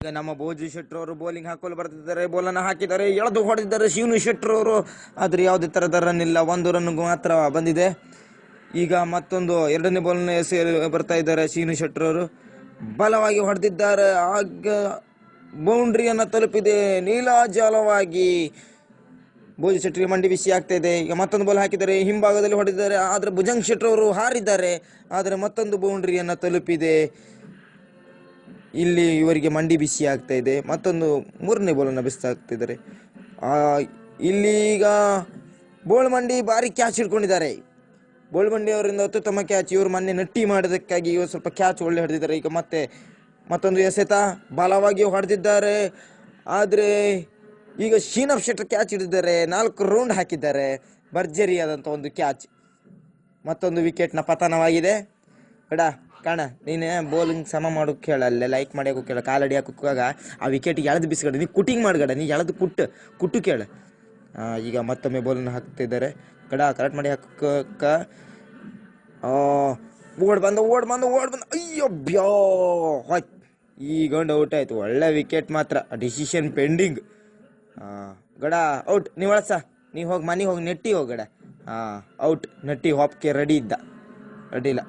ಈಗ ನಮ್ಮ ಭೋಜು ಶೆಟ್ರು ಅವರು ಬೌಲಿಂಗ್ ಹಾಕಲು ಬರ್ತಿದ್ದಾರೆ. ಬೋಲನ್ನು ಹಾಕಿದ್ದಾರೆ, ಎಳೆದು ಹೊಡೆದಿದ್ದಾರೆ ಶಿವನು ಶೆಟ್ರು ಅವರು. ಆದರೆ ಯಾವುದೇ ಥರದ ರನ್ ಇಲ್ಲ, 1 ರನ್ ಮಾತ್ರ ಬಂದಿದೆ. ಈಗ ಮತ್ತೊಂದು 2ನೇ ಬಾಲ್ನ ಬರ್ತಾ ಇದ್ದಾರೆ ಶಿವನು ಶೆಟ್ರು ಅವರು. ಬಲವಾಗಿ ಹೊಡೆದಿದ್ದಾರೆ, ಆಗ ಬೌಂಡ್ರಿಯನ್ನು ತಲುಪಿದೆ ನೀಲಾಜಲವಾಗಿ. ಭೋಜು ಶೆಟ್ರಿಗೆ ಮಂಡಿ ಬಿಸಿ ಆಗ್ತಾ ಇದೆ. ಈಗ ಮತ್ತೊಂದು ಬಾಲ್ ಹಾಕಿದ್ದಾರೆ, ಹಿಂಭಾಗದಲ್ಲಿ ಹೊಡೆದಿದ್ದಾರೆ, ಆದರೆ ಭುಜಂಗ್ ಶೆಟ್ರು ಅವರು ಹಾರಿದ್ದಾರೆ. ಆದರೆ ಮತ್ತೊಂದು ಬೌಂಡ್ರಿಯನ್ನು ತಲುಪಿದೆ. ಇಲ್ಲಿ ಇವರಿಗೆ ಮಂಡಿ ಬಿಸಿ ಆಗ್ತಾ ಇದೆ. ಮತ್ತೊಂದು 3ನೇ ಬಾಲನ್ನು ಬಿಸಾಕ್ತಿದ್ದಾರೆ. ಇಲ್ಲಿ ಈಗ ಬೋಳ್ಮಂಡಿ ಭಾರಿ ಕ್ಯಾಚ್ ಹಿಡ್ಕೊಂಡಿದ್ದಾರೆ. ಬೋಳ್ಮಂಡಿ ಅವರಿಂದ ಅತ್ಯುತ್ತಮ ಕ್ಯಾಚ್. ಇವರು ಮೊನ್ನೆ ನಟ್ಟಿ ಮಾಡೋದಕ್ಕಾಗಿ ಇವರು ಸ್ವಲ್ಪ ಕ್ಯಾಚ್ ಒಳ್ಳೆ ಹೊಡೆದಿದ್ದಾರೆ. ಈಗ ಮತ್ತೊಂದು ಎಸೆತ ಬಲವಾಗಿ ಹೊಡೆದಿದ್ದಾರೆ. ಆದರೆ ಈಗ ಶೀನಪ್ ಶೆಟ್ರ್ ಕ್ಯಾಚ್ ಹಿಡಿದಿದ್ದಾರೆ, 4 ರೌಂಡ್ ಹಾಕಿದ್ದಾರೆ. ಭರ್ಜರಿಯಾದಂಥ ಒಂದು ಕ್ಯಾಚ್. ಮತ್ತೊಂದು ವಿಕೆಟ್ನ ಪತನವಾಗಿದೆ. ಕಾಣ ನೀನು ಬೌಲಿಂಗ್ ಸಮ ಮಾಡೋಕೆ ಹೇಳ, ಅಲ್ಲೇ ಲೈಕ್ ಮಾಡಿ ಹಾಕೋಕೆ ಹೇಳ, ಕಾಲಡಿ ಹಾಕೋಕ್ಕಾಗ ಆ ವಿಕೆಟಿಗೆ ಎಳೆದು ಬಿಸ್ಗಡ, ನೀ ಕುಟಿಂಗ್ ಮಾಡ್ಗಡ, ನೀ ಎಳೆದು ಕುಟ್ಟು ಕೇಳ. ಈಗ ಮತ್ತೊಮ್ಮೆ ಬೌಲನ್ನು ಹಾಕ್ತಿದ್ದಾರೆ. ಕರೆಕ್ಟ್ ಮಾಡಿ ಹಾಕೋಕ್ಕ ಓಡ್ ಬಂದ ಅಯ್ಯೋ ಬ್ಯೋ ಹೊಯ್, ಈ ಗಂಡು ಔಟ್ ಆಯಿತು. ಒಳ್ಳೆ ವಿಕೆಟ್ ಮಾತ್ರ. Decision pending. ಔಟ್. ನೀವು ಒಳಸ ನೀವು ಹೋಗಿ ಮನೆಗೆ ಹೋಗಿ ನೆಟ್ಟಿ ಹೋಗಡ. ಔಟ್. ನೆಟ್ಟಿ ಹಾಪ್ಗೆ ರೆಡಿ ಇಲ್ಲ.